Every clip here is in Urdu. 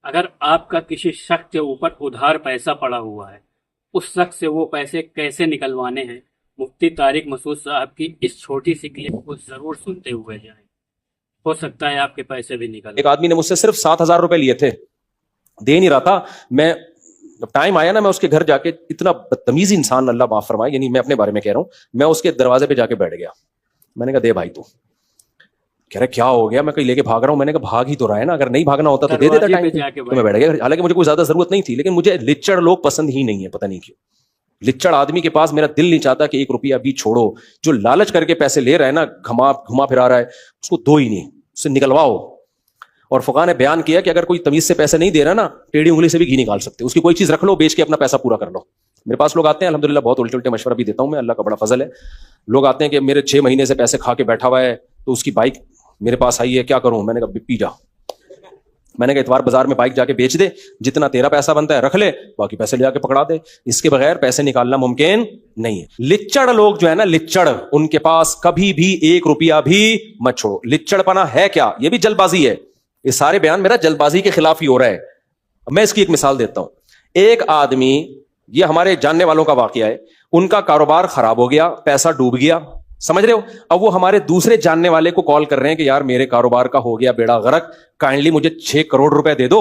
اگر آپ کا کسی شخص کے اوپر ادھار پیسہ پڑا ہوا ہے، اس شخص سے وہ پیسے کیسے نکلوانے ہیں، مفتی طارق مسعود صاحب کی اس چھوٹی سی کلپ کو ضرور سنتے ہوئے جائیں۔ ہو سکتا ہے آپ کے پیسے بھی نکل ایک آدمی نے مجھ سے صرف 7,000 روپے لیے تھے، دے نہیں رہا تھا۔ میں ٹائم آیا نا، میں اس کے گھر جا کے، اتنا بدتمیزی انسان، اللہ معاف فرمائے، یعنی میں اپنے بارے میں کہہ رہا ہوں، میں اس کے دروازے پہ جا کے بیٹھ گیا۔ میں نے کہا دے بھائی تو، کہہ رہا کیا ہو گیا؟ میں کہیں لے کے بھاگ رہا ہوں۔ میں نے کہا بھاگ ہی تو رہا ہے نا، اگر نہیں بھاگنا ہوتا تو دے دیتا دروازے ٹائم پہ پہ۔ جا کے تو میں بیٹھ گیا، حالانکہ مجھے کوئی زیادہ ضرورت نہیں تھی، لیکن مجھے لچڑ لوگ پسند ہی نہیں ہے، پتہ نہیں کیوں۔ لچڑ آدمی کے پاس میرا دل نہیں چاہتا کہ 1 روپیہ بھی چھوڑو، جو لالچ کر کے پیسے لے رہا ہے نا، گھما پھرا رہا ہے، اس کو دو ہی نہیں، اس سے نکلواؤ۔ اور فقہ نے بیان کیا کہ اگر کوئی تمیز سے پیسے نہیں دے رہا نا، ٹیڑھی انگلی سے بھی گھی نکال سکتے، اس کی کوئی چیز رکھ لو، بیچ کے اپنا پیسہ پورا کر لو۔ میرے پاس لوگ آتے ہیں الحمدللہ، بہت الٹے الٹے مشورہ بھی دیتا ہوں میں، اللہ کا بڑا فضل ہے۔ لوگ آتے ہیں کہ میرے 6 مہینے سے پیسے کھا کے بیٹھا ہوا ہے، تو اس کی بائک میرے پاس آئی ہے، کیا کروں؟ میں نے کہا پی جا۔ میں نے کہا اتوار بازار میں بائک جا کے بیچ دے، جتنا تیرا پیسہ بنتا ہے رکھ لے، باقی پیسے لے جا کے پکڑا دے، اس کے بغیر پیسے نکالنا ممکن نہیں ہے۔ لچڑ لوگ جو ہے نا، لچڑ، ان کے پاس کبھی بھی 1 روپیہ بھی مت چھوڑو۔ لچڑ پنا ہے کیا؟ یہ بھی جلد بازی ہے۔ یہ سارے بیان میرا جلد بازی کے خلاف ہی ہو رہا ہے۔ میں اس کی ایک مثال دیتا ہوں۔ ایک آدمی، یہ ہمارے جاننے والوں کا واقعہ ہے، ان کا کاروبار خراب ہو گیا، پیسہ ڈوب گیا، سمجھ رہے ہو؟ اب وہ ہمارے دوسرے جاننے والے کو کال کر رہے ہیں کہ یار میرے کاروبار کا ہو گیا بیڑا غرق، کائنڈلی مجھے 6 کروڑ روپے دے دو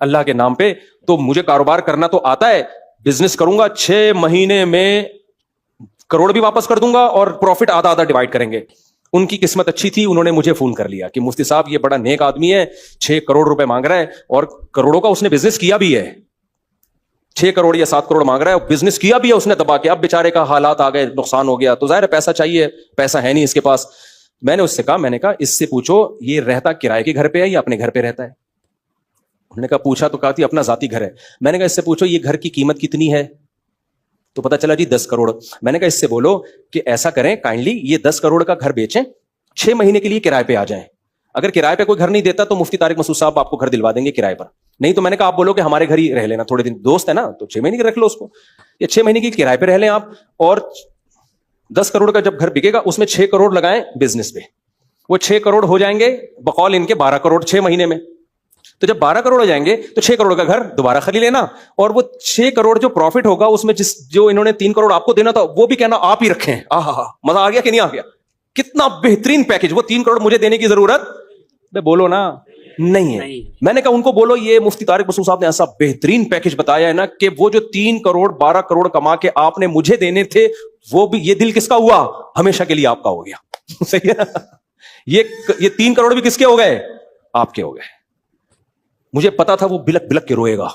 اللہ کے نام پہ۔ تو مجھے کاروبار کرنا تو آتا ہے، بزنس کروں گا، 6 مہینے میں کروڑ بھی واپس کر دوں گا اور پروفٹ آدھا آدھا ڈیوائڈ کریں گے۔ ان کی قسمت اچھی تھی، انہوں نے مجھے فون کر لیا کہ مفتی صاحب یہ بڑا نیک آدمی ہے، 6 کروڑ روپے مانگ رہا ہے، اور کروڑوں کا اس نے بزنس کیا بھی ہے، 6 کروڑ یا 7 کروڑ مانگ رہا ہے، بزنس کیا بھی ہے اس نے دبا کے۔ اب بیچارے کا حالات آ گئے، نقصان ہو گیا، تو ظاہر ہے پیسہ چاہیے، پیسہ ہے نہیں اس کے پاس۔ میں نے اس سے کہا، میں نے کہا اس سے پوچھو یہ رہتا کرائے کے گھر پہ ہے یا اپنے گھر پہ رہتا ہے؟ انہوں نے کہا پوچھا تو کہا تھی اپنا ذاتی گھر ہے۔ میں نے کہا اس سے پوچھو یہ گھر کی قیمت کتنی ہے؟ تو پتا چلا جی 10 کروڑ۔ میں نے کہا اس سے بولو کہ ایسا کریں کائنڈلی یہ 10 کروڑ کا گھر بیچیں، 6 مہینے کے لیے کرائے پہ آ جائیں۔ اگر کرائے پہ کوئی گھر نہیں دیتا تو مفتی طارق مسعود صاحب آپ کو گھر دلوا دیں گے کرائے پر، نہیں تو میں نے کہا آپ بولو کہ ہمارے گھر ہی رہ لینا تھوڑے دن، دوست ہے نا تو 6 مہینے کی رکھ لو اس کو، یا 6 مہینے کی کرائے پہ رہ لیں آپ، اور 10 کروڑ کا جب گھر بکے گا اس میں 6 کروڑ لگائیں بزنس پہ، وہ 6 کروڑ ہو جائیں گے بقول ان کے 12 کروڑ 6 مہینے میں۔ تو جب 12 کروڑ ہو جائیں گے تو 6 کروڑ کا گھر دوبارہ خرید لینا، اور وہ 6 کروڑ جو پروفٹ ہوگا اس میں جو انہوں نے 3 کروڑ آپ کو دینا تھا وہ بھی کہنا آپ ہی رکھیں۔ مزہ آ گیا کہ نہیں آ گیا؟ کتنا بہترین پیکج! وہ 3 کروڑ مجھے دینے کی ضرورت بولو نا نہیں ہے۔ میں نے کہا ان کو بولو یہ مفتی طارق مسعود صاحب نے ایسا بہترین پیکج بتایا ہے نا کہ وہ جو 3 کروڑ 12 کروڑ کما کے آپ نے مجھے دینے تھے، وہ بھی یہ دل کس کا ہوا؟ ہمیشہ کے لیے آپ کا ہو گیا۔ صحیح ہے؟ یہ 3 کروڑ بھی کس کے ہو گئے؟ آپ کے ہو گئے۔ مجھے پتا تھا وہ بلک بلک کے روئے گا،